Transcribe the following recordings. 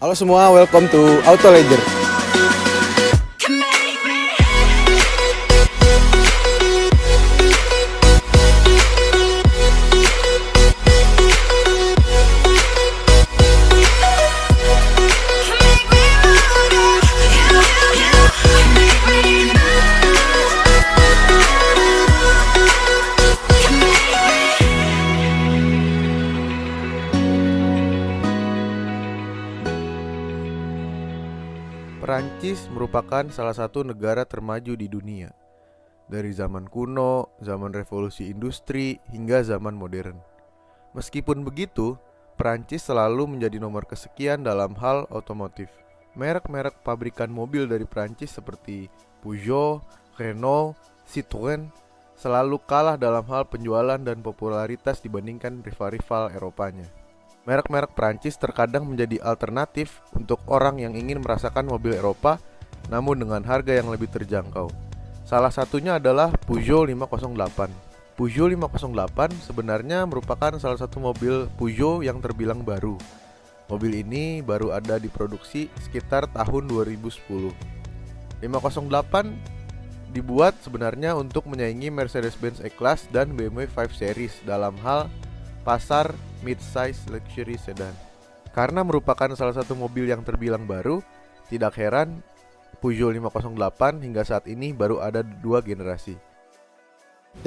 Halo semua, welcome to Auto Ledger. Perancis merupakan salah satu negara termaju di dunia. Dari zaman kuno, zaman revolusi industri, hingga zaman modern. Meskipun begitu, Perancis selalu menjadi nomor kesekian dalam hal otomotif. Merek-merek pabrikan mobil dari Perancis seperti Peugeot, Renault, Citroën selalu kalah dalam hal penjualan dan popularitas dibandingkan rival-rival Eropanya. Merek-merek Perancis terkadang menjadi alternatif untuk orang yang ingin merasakan mobil Eropa namun dengan harga yang lebih terjangkau. Salah satunya adalah Peugeot 508. Peugeot 508 sebenarnya merupakan salah satu mobil Peugeot yang terbilang baru. Mobil ini baru ada diproduksi sekitar tahun 2010. 508 dibuat sebenarnya untuk menyaingi Mercedes-Benz E-Class dan BMW 5 Series dalam hal pasar mid-size luxury sedan. Karena merupakan salah satu mobil yang terbilang baru, tidak heran Peugeot 508 hingga saat ini baru ada 2 generasi.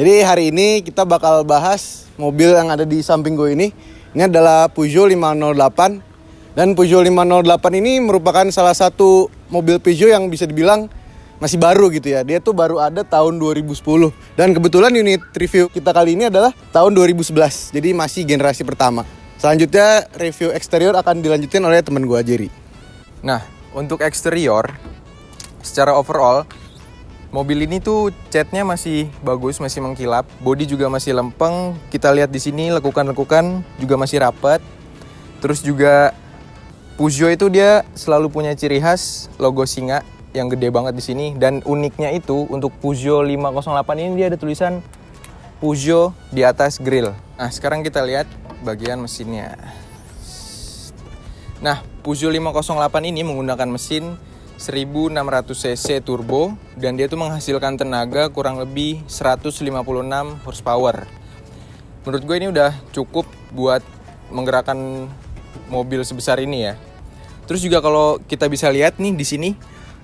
Jadi hari ini kita bakal bahas mobil yang ada di samping gue ini. Ini adalah Peugeot 508. Dan Peugeot 508 ini merupakan salah satu mobil Peugeot yang bisa dibilang masih baru gitu ya. Dia tuh baru ada tahun 2010. Dan kebetulan unit review kita kali ini adalah tahun 2011. Jadi masih generasi pertama. Selanjutnya review eksterior akan dilanjutin oleh teman gue, Jerry. Nah, untuk eksterior secara overall mobil ini tuh catnya masih bagus, masih mengkilap. Bodi juga masih lempeng. Kita lihat di sini lekukan-lekukan juga masih rapat. Terus juga Peugeot itu dia selalu punya ciri khas logo singa yang gede banget di sini, dan uniknya itu untuk Peugeot 508 ini dia ada tulisan Peugeot di atas grill. Nah, sekarang kita lihat bagian mesinnya. Nah, Peugeot 508 ini menggunakan mesin 1600 cc turbo dan dia tuh menghasilkan tenaga kurang lebih 156 horsepower. Menurut gue ini udah cukup buat menggerakkan mobil sebesar ini ya. Terus juga kalau kita bisa lihat nih di sini,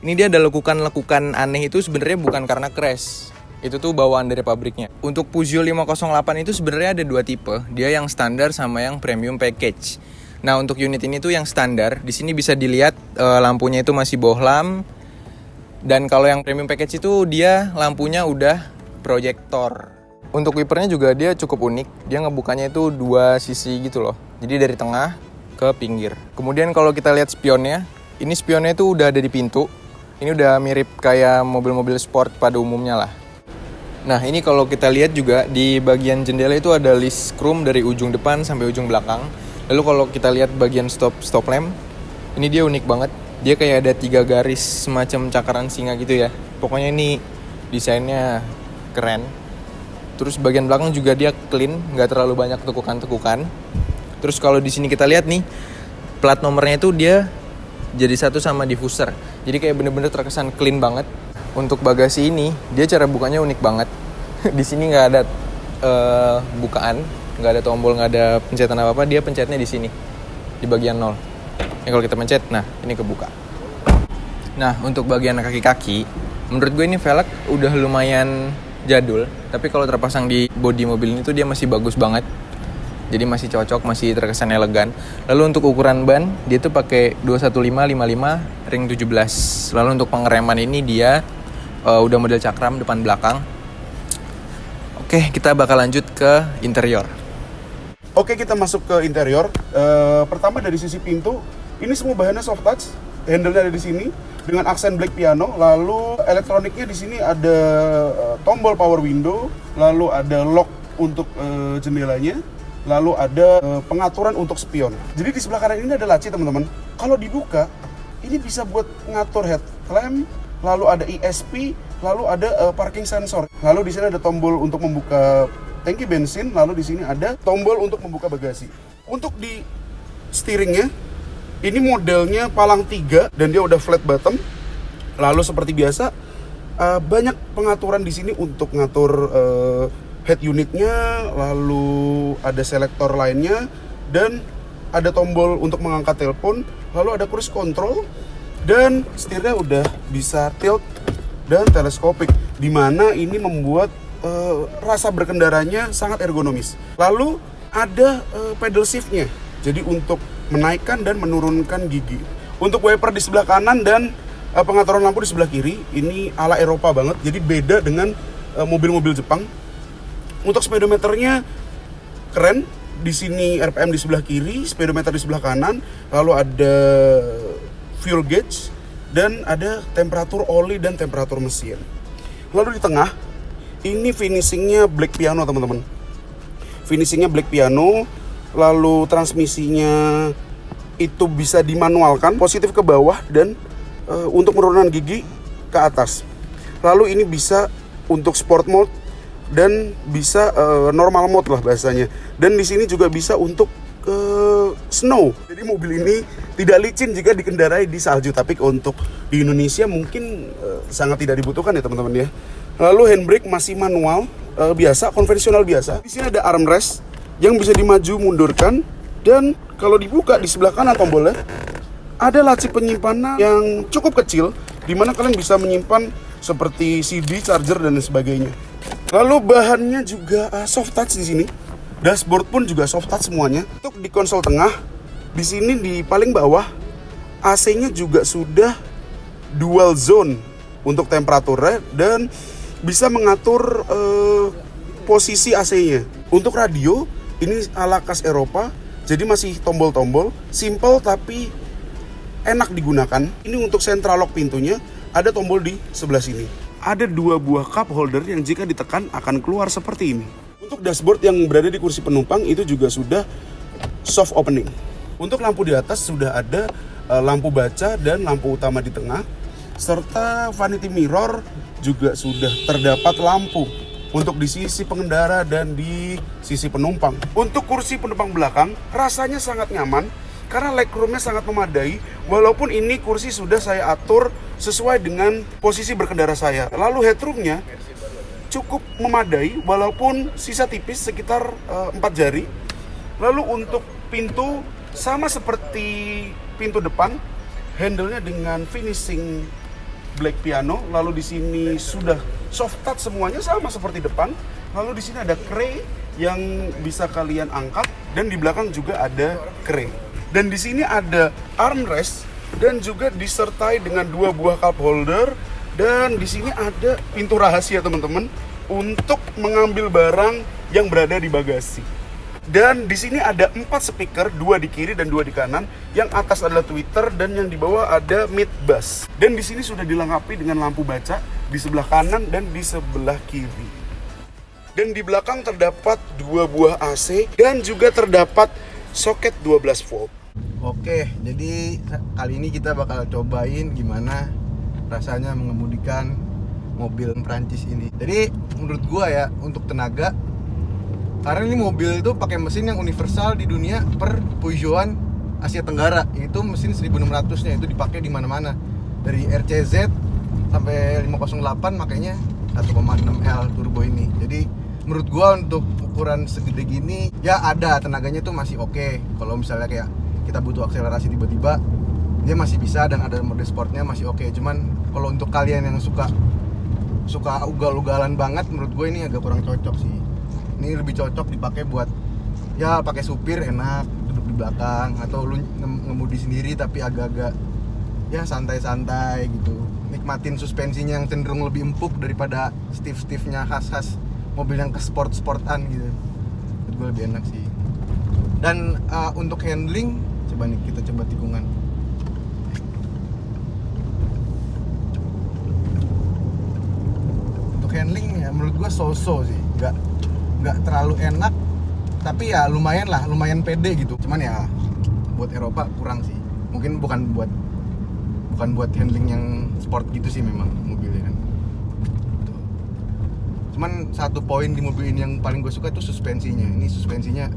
ini dia ada lekukan-lekukan aneh itu sebenarnya bukan karena crash. Itu tuh bawaan dari pabriknya. Untuk Peugeot 508 itu sebenarnya ada 2 tipe. Dia yang standar sama yang premium package. Nah, untuk unit ini tuh yang standar. Di sini bisa dilihat lampunya itu masih bohlam. Dan kalau yang premium package itu dia lampunya udah proyektor. Untuk wipernya juga dia cukup unik. Dia ngebukanya itu 2 sisi gitu loh. Jadi dari tengah ke pinggir. Kemudian kalau kita lihat spionnya, ini spionnya itu udah ada di pintu. Ini udah mirip kayak mobil-mobil sport pada umumnya lah. Nah, ini kalau kita lihat juga di bagian jendela itu ada list chrome dari ujung depan sampai ujung belakang. Lalu kalau kita lihat bagian stop lamp, ini dia unik banget. Dia kayak ada 3 garis semacam cakaran singa gitu ya. Pokoknya ini desainnya keren. Terus bagian belakang juga dia clean, nggak terlalu banyak tekukan-tekukan. Terus kalau di sini kita lihat nih, plat nomornya itu dia jadi satu sama diffuser. Jadi kayak bener-bener terkesan clean banget. Untuk bagasi ini, dia cara bukanya unik banget. Di sini nggak ada bukaan, nggak ada tombol, nggak ada pencetan apa-apa. Dia pencetnya di sini, di bagian 0. Kalau kita pencet, nah ini kebuka. Nah, untuk bagian kaki-kaki, menurut gue ini velg udah lumayan jadul. Tapi kalau terpasang di bodi mobil ini tuh dia masih bagus banget. Jadi masih cocok, masih terkesan elegan. Lalu untuk ukuran ban, dia tuh pakai 215/55 ring 17. Lalu untuk pengereman ini dia udah model cakram depan belakang. Oke, kita bakal lanjut ke interior. Oke, kita masuk ke interior. Pertama dari sisi pintu, ini semua bahannya soft touch. Handle-nya ada di sini dengan aksen black piano. Lalu elektroniknya di sini ada tombol power window, lalu ada lock untuk jendelanya. Lalu ada pengaturan untuk spion. Jadi di sebelah kanan ini ada laci, teman-teman. Kalau dibuka, ini bisa buat ngatur headlamp. Lalu ada ESP, lalu ada parking sensor. Lalu di sini ada tombol untuk membuka tangki bensin. Lalu di sini ada tombol untuk membuka bagasi. Untuk di steeringnya, Ini modelnya palang 3 dan dia udah flat bottom. Lalu seperti biasa banyak pengaturan di sini untuk ngatur head unitnya, lalu ada selektor lainnya dan ada tombol untuk mengangkat telepon, lalu ada cruise control dan setirnya udah bisa tilt dan teleskopik, dimana ini membuat rasa berkendaranya sangat ergonomis. Lalu ada pedal shiftnya, jadi untuk menaikkan dan menurunkan gigi. Untuk wiper di sebelah kanan dan pengaturan lampu di sebelah kiri, ini ala Eropa banget, jadi beda dengan mobil-mobil Jepang. Untuk speedometernya keren, di sini RPM di sebelah kiri, speedometer di sebelah kanan, lalu ada fuel gauge dan ada temperatur oli dan temperatur mesin. Lalu di tengah, ini finishingnya black piano teman-teman. Finishingnya black piano, lalu transmisinya itu bisa dimanualkan, positif ke bawah dan untuk penurunan gigi ke atas. Lalu ini bisa untuk sport mode dan bisa normal mode lah bahasanya. Dan di sini juga bisa untuk snow. Jadi mobil ini tidak licin jika dikendarai di salju, tapi untuk di Indonesia mungkin sangat tidak dibutuhkan ya teman-teman ya. Lalu handbrake masih manual biasa, konvensional biasa. Di sini ada armrest yang bisa dimaju mundurkan dan kalau dibuka di sebelah kanan tombolnya ada laci penyimpanan yang cukup kecil di mana kalian bisa menyimpan seperti CD, charger dan sebagainya. Lalu bahannya juga soft touch di sini. Dashboard pun juga soft touch semuanya. Untuk di konsol tengah, di sini di paling bawah AC-nya juga sudah dual zone untuk temperaturnya dan bisa mengatur posisi AC-nya. Untuk radio ini ala khas Eropa, jadi masih tombol-tombol, simple tapi enak digunakan. Ini untuk central lock pintunya, ada tombol di sebelah sini. Ada 2 buah cup holder yang jika ditekan akan keluar seperti ini. Untuk dashboard yang berada di kursi penumpang itu juga sudah soft opening. Untuk lampu di atas sudah ada lampu baca dan lampu utama di tengah, serta vanity mirror juga sudah terdapat lampu untuk di sisi pengendara dan di sisi penumpang. Untuk kursi penumpang belakang rasanya sangat nyaman karena legroomnya sangat memadai, walaupun ini kursi sudah saya atur sesuai dengan posisi berkendara saya. Lalu headroomnya cukup memadai walaupun sisa tipis sekitar 4 jari. Lalu untuk pintu sama seperti pintu depan, handle-nya dengan finishing black piano. Lalu di sini sudah soft touch semuanya sama seperti depan. Lalu di sini ada kray yang bisa kalian angkat dan di belakang juga ada kray. Dan di sini ada armrest dan juga disertai dengan 2 buah cup holder dan di sini ada pintu rahasia teman-teman untuk mengambil barang yang berada di bagasi. Dan di sini ada 4 speaker, 2 di kiri dan 2 di kanan. Yang atas adalah tweeter dan yang di bawah ada mid bass. Dan di sini sudah dilengkapi dengan lampu baca di sebelah kanan dan di sebelah kiri. Dan di belakang terdapat 2 buah AC dan juga terdapat soket 12 volt. Oke, jadi kali ini kita bakal cobain gimana rasanya mengemudikan mobil Prancis ini. Jadi menurut gua ya, untuk tenaga, karena ini mobil itu pakai mesin yang universal di dunia per Peugeot Asia Tenggara. Itu mesin 1600-nya itu dipakai di mana-mana. Dari RCZ sampai 508 makanya 1,6L turbo ini. Jadi menurut gua untuk ukuran segede gini ya ada tenaganya tuh masih oke. Kalau misalnya kayak kita butuh akselerasi tiba-tiba dia masih bisa dan ada mode sportnya masih oke. Cuman kalau untuk kalian yang suka ugal-ugalan banget, menurut gue ini agak kurang cocok sih. Ini lebih cocok dipakai buat ya pakai supir enak, duduk di belakang atau lu ngemudi sendiri tapi agak-agak ya santai-santai gitu. Nikmatin suspensinya yang cenderung lebih empuk daripada stiff-stiffnya khas-khas mobil yang ke sport-sportan gitu. Menurut gue lebih enak sih. Dan untuk handling coba nih kita coba tikungan. Untuk handling ya menurut gue so-so sih, nggak terlalu enak, tapi ya lumayan pede gitu. Cuman ya buat Eropa kurang sih. Mungkin bukan buat handling yang sport gitu sih memang mobilnya kan. Tuh. Cuman satu poin di mobil ini yang paling gue suka itu suspensinya. Ini suspensinya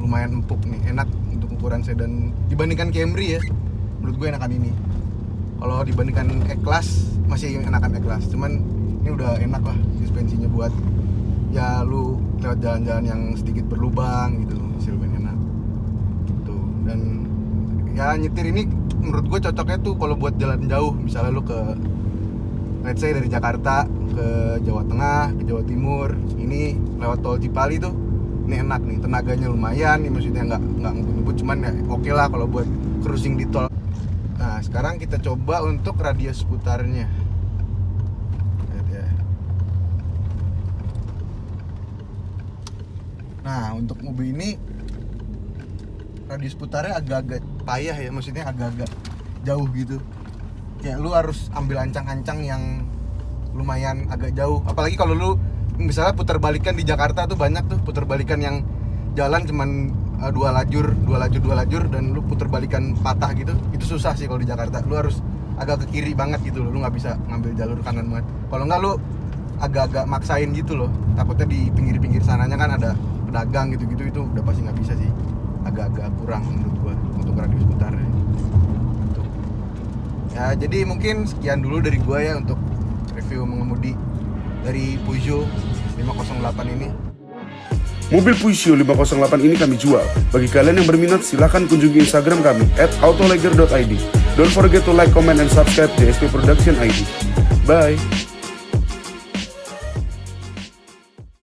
lumayan empuk nih, enak untuk ukuran sedan dibandingkan Camry ya. menurut gue enakan ini. Kalau dibandingkan E-Class masih enakan E-Class, cuman ini udah enak lah suspensinya buat ya lu lewat jalan-jalan yang sedikit berlubang gitu, masih lumayan enak tuh. Dan ya nyetir ini menurut gue cocoknya tuh kalau buat jalan jauh, misalnya lu ke let's say dari Jakarta ke Jawa Tengah, ke Jawa Timur, ini lewat tol Cipali tuh, ini enak nih, tenaganya lumayan, ya maksudnya nggak ngebut, cuman ya oke lah kalau buat cruising di tol. Nah sekarang kita coba untuk radius putarnya. Lihat ya. Nah untuk mobil ini radius putarnya agak-agak payah ya, maksudnya agak-agak jauh gitu. Kayak lu harus ambil ancang-ancang yang lumayan agak jauh. Apalagi kalau lu misalnya putar balikan di Jakarta tuh banyak tuh putar balikan yang jalan cuman dua lajur dan lu putar balikan patah gitu. Itu susah sih kalau di Jakarta. Lu harus agak ke kiri banget gitu loh. Lu nggak bisa ngambil jalur kanan banget. Kalau nggak lu agak-agak maksain gitu loh. Takutnya di pinggir-pinggir sananya kan ada pedagang gitu-gitu, itu udah pasti nggak bisa sih. Agak-agak kurang menurut gua untuk radius putarnya. Tuh. Ya jadi mungkin sekian dulu dari gua ya untuk review mengemudi dari Peugeot 508 ini. Mobil Peugeot 508 ini kami jual. Bagi kalian yang berminat, silahkan kunjungi Instagram kami @autoleger.id. Don't forget to like, comment, and subscribe JSP Production ID. Bye!